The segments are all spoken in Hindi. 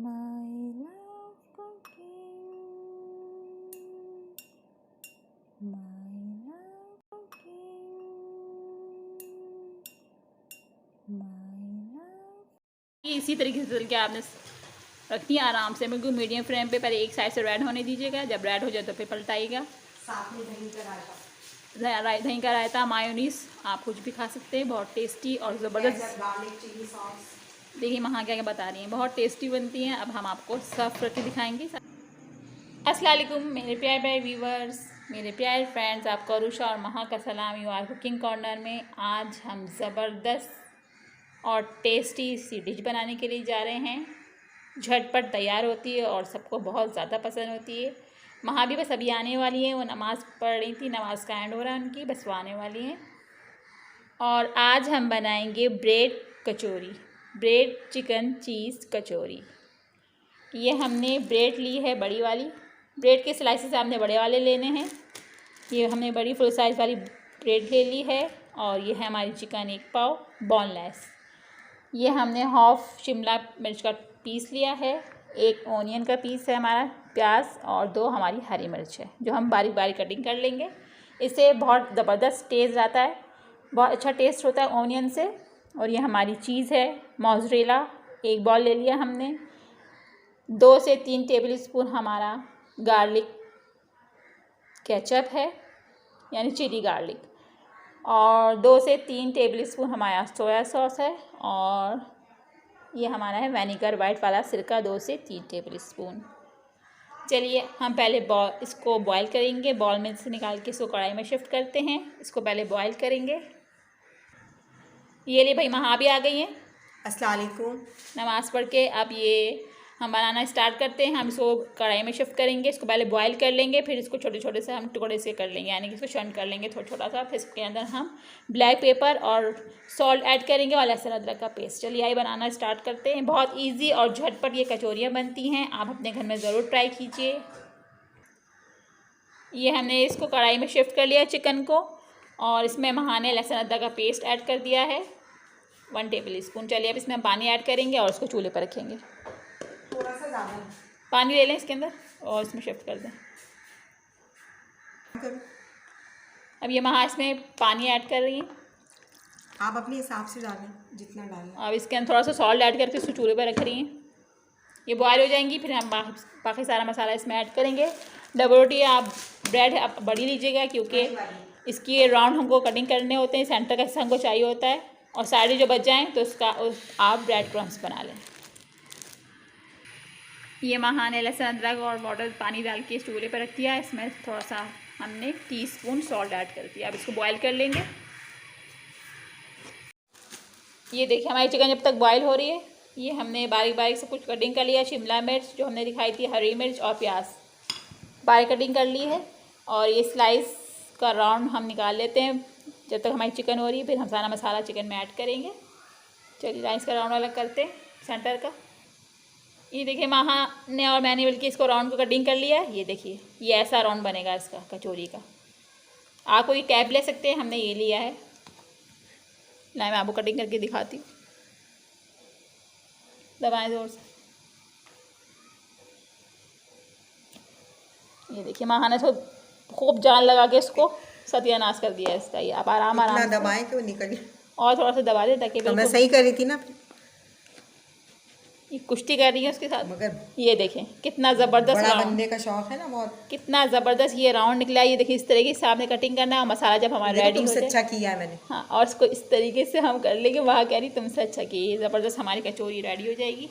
My love cooking, my love cooking, my love। ये इसी तरीके से के आपने रखनी है आराम से, बिल्कुल मीडियम फ्लेम पे। पहले एक साइड से रेड होने दीजिएगा, जब रेड हो जाए तो फिर पलटाइएगा। साथ में दही का रायता, दही का रायता, मायोनीस, आप कुछ भी खा सकते हैं, बहुत टेस्टी और ज़बरदस्त। Garlic chilli sauce. देखिए वहाँ क्या क्या बता रही हैं, बहुत टेस्टी बनती हैं। अब हम आपको सर्व करके दिखाएंगे। अस्सलाम वालेकुम मेरे प्यारे प्यारे व्यूवर्स, मेरे प्यारे फ्रेंड्स, आपको अरुषा और महा का सलाम। यू आर कुकिंग कॉर्नर में आज हम ज़बरदस्त और टेस्टी सी डिश बनाने के लिए जा रहे हैं। झटपट तैयार होती है और सबको बहुत ज़्यादा पसंद होती है। महा भी बस अभी आने वाली है, वो नमाज़ पढ़ रही थी, नमाज़ का एंड हो रहा है उनकी, बस वो आने वाली हैं। और आज हम बनाएंगे ब्रेड कचौरी, ब्रेड चिकन चीज़ कचौरी। ये हमने ब्रेड ली है बड़ी वाली, ब्रेड के स्लाइसेस आपने बड़े वाले लेने हैं। ये हमने बड़ी फुल साइज़ वाली ब्रेड ले ली है। और ये है हमारी चिकन 1 पाव बोनलेस। ये हमने हाफ शिमला मिर्च का पीस लिया है, 1 ऑनियन का पीस है हमारा, प्याज, और 2 हमारी हरी मिर्च है जो हम बारीक बारीक कटिंग कर लेंगे। इससे बहुत ज़बरदस्त टेस्ट आता है, बहुत अच्छा टेस्ट होता है ऑनियन से। और ये हमारी चीज़ है मोज़रेला, 1 बॉल ले लिया हमने। 2 से 3 टेबल स्पून हमारा गार्लिक केचप है, यानी चिली गार्लिक। और 2 से 3 टेबल स्पून हमारा सोया सॉस है। और ये हमारा है विनेगर वाइट वाला सिरका, 2 से 3 टेबल स्पून। चलिए हम पहले इसको बॉईल करेंगे। बॉल में से निकाल के इसको कढ़ाई में शिफ्ट करते हैं। इसको पहले बॉईल करेंगे। ये ले भाई महा भी आ गई हैं अस्सलाम वालेकुम। नमाज़ पढ़ के। अब ये हम बनाना स्टार्ट करते हैं। हम इसको कढ़ाई में शिफ्ट करेंगे, इसको पहले बॉईल कर लेंगे, फिर इसको छोटे छोटे से हम टुकड़े से कर लेंगे, यानी कि इसको शंट कर लेंगे थोड़ा छोटा सा। फिर इसके अंदर हम ब्लैक पेपर और सॉल्ट ऐड करेंगे और लहसुन अदरक का पेस्ट। चलिए आइए बनाना स्टार्ट करते हैं। बहुत ईजी और झटपट ये कचौरियाँ बनती हैं, आप अपने घर में ज़रूर ट्राई कीजिए। ये हमने इसको कढ़ाई में शिफ्ट कर लिया चिकन को, और इसमें महा ने लहसुन अदरक का पेस्ट ऐड कर दिया है 1 टेबल स्पून। चलिए अब इसमें हम पानी ऐड करेंगे और इसको चूल्हे पर रखेंगे। थोड़ा सा ज़्यादा पानी ले लें इसके अंदर और इसमें शिफ्ट कर दें। अब ये महा इसमें पानी ऐड कर रही हैं, आप अपने हिसाब से डालें जितना डालना। अब इसके अंदर थोड़ा सा सॉल्ट ऐड करके इसको चूल्हे पर रख रही हैं। ये बॉयल हो जाएंगी, फिर हम बाकी सारा मसाला इसमें ऐड करेंगे। डबल रोटी आप ब्रेड आप बड़ी लीजिएगा, क्योंकि इसकी राउंड हमको कटिंग करने होते हैं, सेंटर का हिस्सा हमको चाहिए होता है, और साइड जो बच जाएँ तो उसका आप ब्रेड क्रम्स बना लें। ये महा ने लहसुन अदरक और वाटर पानी डाल के चूल्हे पर रख दिया। इसमें थोड़ा सा हमने टीस्पून सॉल्ट ऐड कर दिया। अब इसको बॉईल कर लेंगे। ये देखिए हमारी चिकन जब तक बॉईल हो रही है, ये हमने बारीक बारीक सब कुछ कटिंग कर लिया। शिमला मिर्च जो हमने दिखाई थी, हरी मिर्च और प्याज बारीक कटिंग कर ली है। और ये स्लाइस का राउंड हम निकाल लेते हैं जब तक हमारी चिकन हो रही है, फिर हम सारा मसाला चिकन में ऐड करेंगे। चलिए राइस का राउंड अलग करते हैं सेंटर का। ये देखिए महा ने और मैंने मिलकर इसको राउंड को कटिंग कर लिया है। ये देखिए ये ऐसा राउंड बनेगा इसका कचौरी का। आप कोई कैप ले सकते हैं, हमने ये लिया है। लाए मैं आपको कटिंग करके दिखाती हूँ, दबाएं ज़ोर से। ये देखिए महा ने तो खूब जान लगा के इसको सत्यानाश कर दिया इसका। ये आप आराम आराम दबाएं कि वो निकले, और थोड़ा सा दबा दें ताकि तो मैं सही कर रही थी ना। ये कुश्ती कर रही है उसके साथ। मगर ये देखें कितना ज़बरदस्त बड़ा राउंड, बनने का शौक है ना बहुत, कितना ज़बरदस्त ये राउंड निकला है। ये देखिए इस तरीके से आपने कटिंग करना है, और मसाला जब हमारा रेडी हो जाए, अच्छा किया है मैंने। हाँ, और इसको इस तरीके से हम कर लेंगे। वहाँ कह रही तुमसे अच्छा कि ये ज़बरदस्त हमारी कचौरी रेडी हो जाएगी।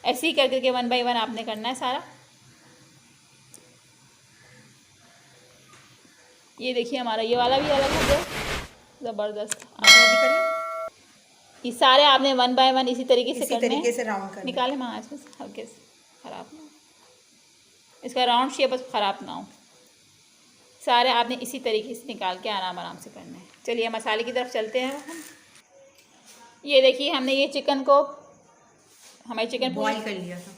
ऐसे ही कर करके 1 बाय 1 आपने करना है सारा। ये देखिए हमारा ये वाला भी अलग हो गया, ज़बरदस्त। ये सारे आपने 1 बाय 1 इसी तरीके से करने हैं। राउंड करना। निकाले वहाँ इसमें हल्के से, ख़राब ना, इसका राउंड शेप बस ख़राब ना हो। सारे आपने इसी तरीके से निकाल के आराम आराम से करने हैं। चलिए मसाले की तरफ चलते हैं हम। ये देखिए हमने ये चिकन को, हमारी चिकन बॉईल कर लिया था,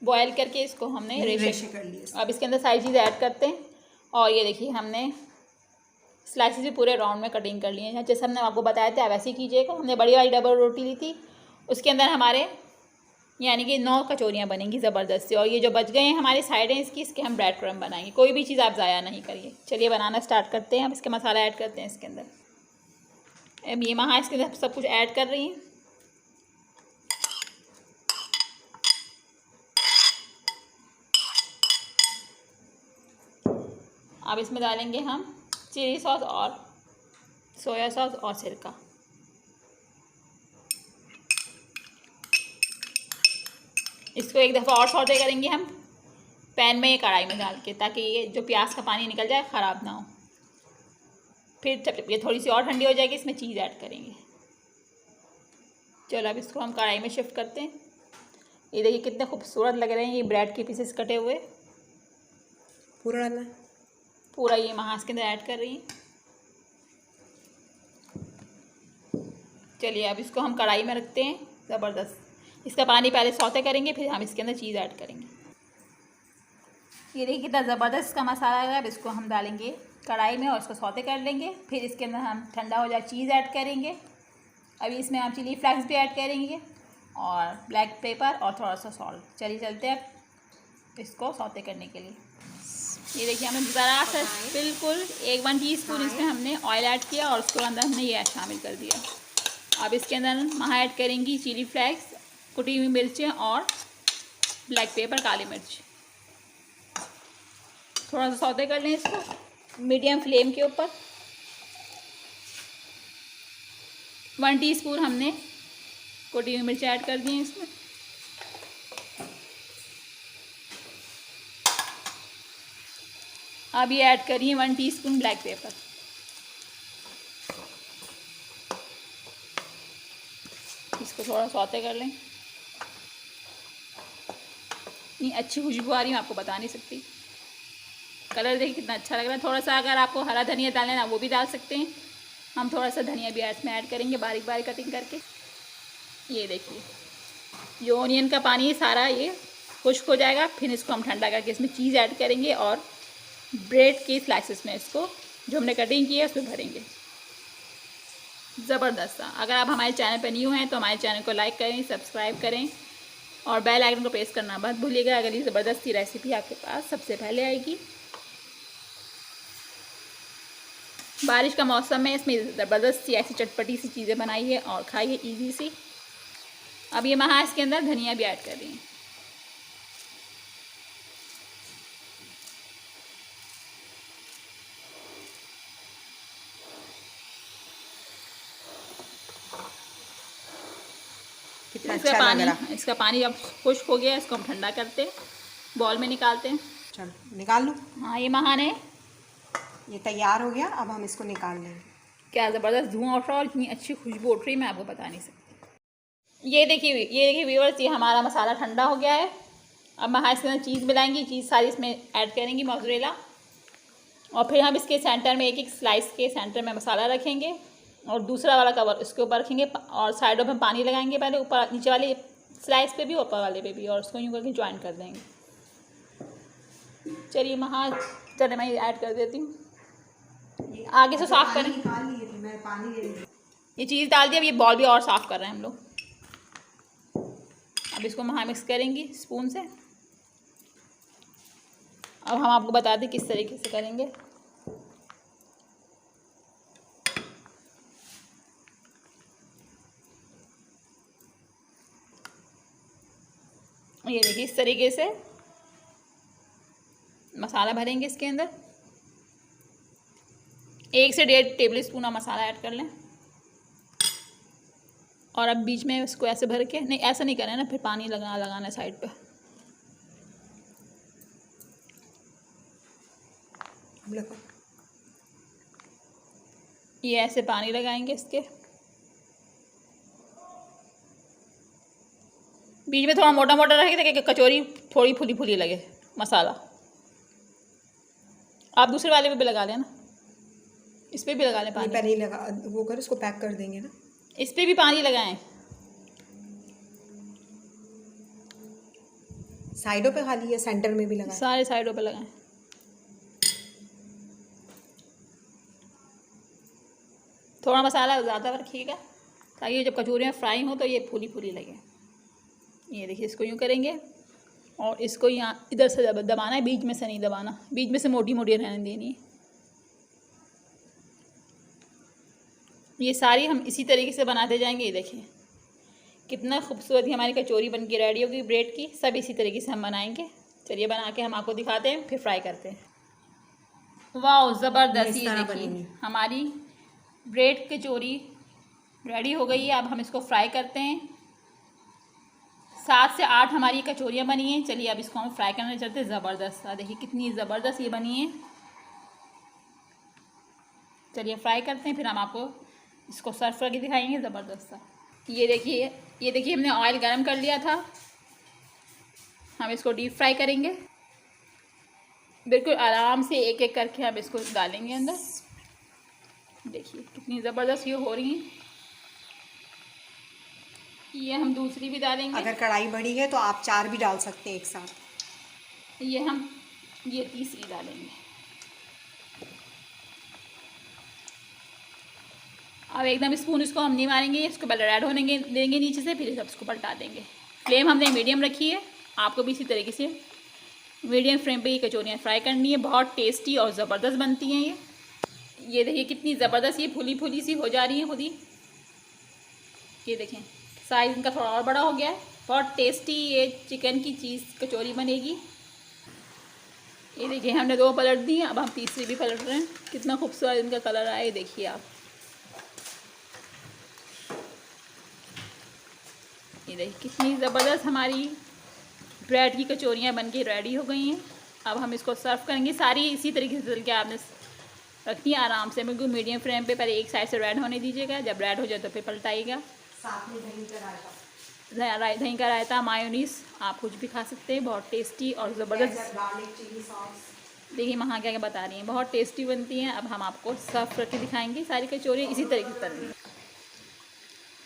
बॉयल करके इसको हमने रेशे कर लिया। अब इसके अंदर सारी चीज़ें ऐड करते हैं। और ये देखिए हमने स्लाइसेस भी पूरे राउंड में कटिंग कर लिए हैं, जैसे हमने आपको बताया था वैसे ही कीजिएगा। हमने बड़ी वाली डबल रोटी ली थी, उसके अंदर हमारे यानी कि 9 कचौरियाँ बनेंगी ज़बरदस्त से। और ये जो बच गए हैं हमारे साइड हैं इसकी, इसके हम ब्रेड क्रम्ब बनाएंगे। कोई भी चीज़ आप ज़ाया नहीं करिए। चलिए बनाना स्टार्ट करते हैं। अब इसके मसाला ऐड करते हैं इसके अंदर। अब ये महा इसके अंदर सब कुछ ऐड कर रही हैं। अब इसमें डालेंगे हम चिली सॉस और सोया सॉस और सिरका। इसको एक दफ़ा और सौते करेंगे हम पैन में, ये कढ़ाई में डाल के, ताकि ये जो प्याज का पानी निकल जाए, ख़राब ना हो। फिर जब ये थोड़ी सी और ठंडी हो जाएगी इसमें चीज़ ऐड करेंगे। चलो अब इसको हम कढ़ाई में शिफ्ट करते हैं। ये देखिए कितने खूबसूरत लग रहे हैं ये ब्रेड के पीसेस कटे हुए। पूरा डालना है? पूरा ये महाज के अंदर ऐड कर रही हैं। चलिए अब इसको हम कढ़ाई में रखते हैं। ज़बरदस्त इसका पानी पहले सौते करेंगे, फिर हम इसके अंदर चीज़ ऐड करेंगे। ये देखिए कितना ज़बरदस्त का मसाला है। अब इसको हम डालेंगे कढ़ाई में और इसको सौते कर लेंगे। फिर इसके अंदर हम ठंडा हो जाए चीज़ ऐड करेंगे। अभी इसमें हम चिली फ्लेक्स भी ऐड करेंगे और ब्लैक पेपर और थोड़ा सा सॉल्ट। चलिए चलते हैं इसको सौते करने के लिए। ये देखिए हमने ज़रा सा बिल्कुल 1 टीस्पून इसमें हमने ऑयल ऐड किया और उसके अंदर हमने ये शामिल कर दिया। अब इसके अंदर महा ऐड करेंगी चिली फ्लेक्स, कुटी हुई मिर्चें और ब्लैक पेपर, काली मिर्च। थोड़ा सा सौते कर लें इसको मीडियम फ्लेम के ऊपर। 1 टीस्पून हमने कुटी हुई मिर्च ऐड कर दी हैं इसमें। अब ये ऐड करिए 1 टीस्पून ब्लैक पेपर। इसको थोड़ा सौते कर लें। इतनी अच्छी खुशबू आ रही है, मैं आपको बता नहीं सकती। कलर देखिए कितना अच्छा लग रहा है। थोड़ा सा अगर आपको हरा धनिया डालना है ना वो भी डाल सकते हैं। हम थोड़ा सा धनिया भी इसमें ऐड करेंगे बारीक बारीक कटिंग करके। ये देखिए ये ओनियन का पानी सारा ये खुश्क हो जाएगा। फिर इसको हम ठंडा करके इसमें चीज़ ऐड करेंगे और ब्रेड के स्लाइसेस में इसको जो हमने कटिंग की है उसमें भरेंगे। ज़बरदस्त। अगर आप हमारे चैनल पर न्यू हैं तो हमारे चैनल को लाइक करें, सब्सक्राइब करें और बेल आइकन को प्रेस करना मत भूलिएगा। अगर ये ज़बरदस्त सी रेसिपी आपके पास सबसे पहले आएगी। बारिश का मौसम है, इसमें ज़बरदस्त सी ऐसी चटपटी सी चीज़ें बनाइए और खाइए ईजी सी। अब ये महा इसके अंदर धनिया भी ऐड कर रही हैं। कितना अच्छा लग रहा है। इसका पानी अब खुश्क हो गया, इसको हम ठंडा करते हैं, बॉल में निकालते हैं। चलो निकाल लूँ। हाँ ये महा ने ये तैयार हो गया। अब हम इसको निकाल लेंगे। क्या ज़बरदस्त धुआं उठ रहा है और इतनी अच्छी खुशबू उठ रही है, मैं आपको बता नहीं सकती। ये देखिए व्यूअर्स, ये हमारा मसाला ठंडा हो गया है। अब महा इसके अंदर चीज़ मिलाएंगी, चीज़ सारी इसमें ऐड करेंगी, मोज़रेला। और फिर हम इसके सेंटर में एक स्लाइस के सेंटर में मसाला रखेंगे और दूसरा वाला कवर इसके ऊपर रखेंगे और साइडों में पानी लगाएंगे, पहले ऊपर नीचे वाले स्लाइस पे भी ऊपर वाले पे भी, और उसको यूँ करके ज्वाइन कर देंगे। चलिए महा, चलिए मैं ऐड कर देती हूँ। आगे से साफ़ करें। मैं पानी ले ली। ये चीज़ डाल दी। अब ये बॉल भी और साफ़ कर रहे हैं हम लोग। अब इसको महा मिक्स करेंगी स्पून से। अब हम आपको बता दें किस तरीके से करेंगे। ये देखिए इस तरीके से मसाला भरेंगे इसके अंदर। 1 से 1.5 टेबल स्पून आप मसाला ऐड कर लें। और अब बीच में इसको ऐसे भर के, नहीं ऐसा नहीं करना है ना, फिर पानी लगाना है साइड पे। ये ऐसे पानी लगाएंगे इसके बीच में, थोड़ा मोटा मोटा रखेगा ताकि कचौरी थोड़ी फुली फुली लगे मसाला। आप दूसरे वाले पे भी लगा लेना, इस पर भी लगा लें पानी। पहले ही लगा वो कर, उसको पैक कर देंगे ना। इस पर भी पानी लगाएं, साइडों पे खाली या सेंटर में भी लगाएं? सारे साइडों पे लगाएं। थोड़ा मसाला ज़्यादा रखिएगा ताकि जब कचौरियाँ फ्राई हो तो ये फूली फूली लगे। ये देखिए, इसको यूँ करेंगे और इसको यहाँ इधर से दबाना है, बीच में से नहीं दबाना, बीच में से मोटी मोटी रहने देनी है। ये सारी हम इसी तरीके से बनाते जाएंगे। ये देखिए कितना खूबसूरत ही हमारी कचौरी बन के रेडी होगी ब्रेड की। सब इसी तरीके से हम बनाएंगे। चलिए बना के हम आपको दिखाते हैं, फिर फ्राई करते हैं। वाह ज़बरदस्त, ये देखिए हमारी ब्रेड कचौरी रेडी हो गई है। अब हम इसको फ्राई करते हैं। 7 से 8 हमारी कचौरियाँ बनी हैं। चलिए अब इसको हम फ्राई करने चलते हैं। ज़बरदस्त, देखिए कितनी ज़बरदस्त ये बनी है। चलिए फ्राई करते हैं, फिर हम आपको इसको सर्व करके दिखाएंगे। ज़बरदस्त सा ये देखिए हमने ऑयल गरम कर लिया था। हम इसको डीप फ्राई करेंगे। बिल्कुल आराम से एक एक करके हम इसको डालेंगे अंदर। देखिए कितनी ज़बरदस्त ये हो रही हैं। ये हम दूसरी भी डालेंगे। अगर कढ़ाई बड़ी है तो आप 4 भी डाल सकते हैं एक साथ। ये तीसरी डालेंगे। अब एकदम स्पून इसको हम नहीं मारेंगे, इसको पहले रेड होने देंगे नीचे से, फिर सब इसको पलटा देंगे। फ्लेम हमने मीडियम रखी है। आपको भी इसी तरीके से मीडियम फ्लेम पे ये कचौरियाँ फ्राई करनी है। बहुत टेस्टी और ज़बरदस्त बनती हैं ये देखिए कितनी ज़बरदस्त ये फुली फुली सी हो जा रही है खुद ही। ये देखें साइज़ इनका थोड़ा और बड़ा हो गया है। बहुत टेस्टी ये चिकन की चीज़ कचौरी बनेगी। ये देखिए हमने 2 पलट दी, अब हम तीसरी भी पलट रहे हैं। कितना खूबसूरत इनका कलर आया है, देखिए आप। ये देखिए कितनी ज़बरदस्त हमारी ब्रेड की कचौरियाँ बनके रेडी हो गई हैं। अब हम इसको सर्व करेंगे। सारी इसी तरीके से के आपने रखनी है आराम से, बिल्कुल मीडियम फ्लेम पे। पहले एक साइड से रेड होने दीजिएगा, जब रेड हो जाए तो फिर पलटाइएगा। साथ में दही का रायता, मायोनीस, आप कुछ भी खा सकते हैं। बहुत टेस्टी और ज़बरदस्त। गार्लिक चिली सॉस, देखिए वहाँ क्या क्या बता रही हैं, बहुत टेस्टी बनती हैं। अब हम आपको सर्व करके दिखाएंगे। सारी कचौरियाँ इसी तरीके से तलनी है।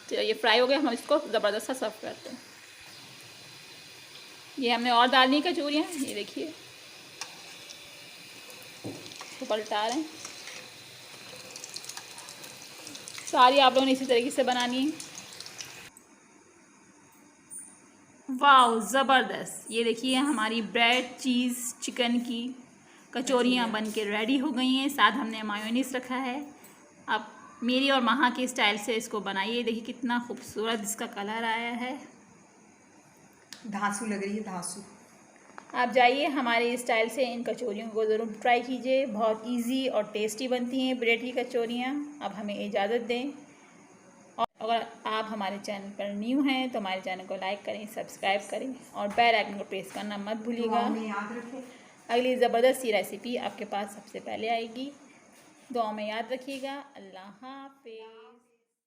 चलिए ये फ्राई हो गया, हम इसको ज़बरदस्त सा सर्व करते हैं। ये हमने और डालनी है कचौरियाँ। ये देखिए तो पलटा रहे हैं। सारी आप लोगों ने इसी तरीके से बनानी है। वाह ज़बरदस्त, ये देखिए हमारी ब्रेड चीज़ चिकन की कचौरियाँ बन के रेडी हो गई हैं। साथ हमने मायोनीस रखा है। अब मेरी और महा के स्टाइल से इसको बनाइए। देखिए कितना खूबसूरत इसका कलर आया है। धांसू लग रही है, धांसू। आप जाइए हमारे स्टाइल से इन कचौरियों को ज़रूर ट्राई कीजिए। बहुत इजी और टेस्टी बनती हैं ब्रेड की कचौरियाँ। अब हमें इजाज़त दें। और अगर आप हमारे चैनल पर न्यू हैं तो हमारे चैनल को लाइक करें, सब्सक्राइब करें और बेल आइकन को प्रेस करना मत भूलिएगा। याद रखें, अगली ज़बरदस्त सी रेसिपी आपके पास सबसे पहले आएगी। दुआ में याद रखिएगा। अल्लाह हाफ़िज़।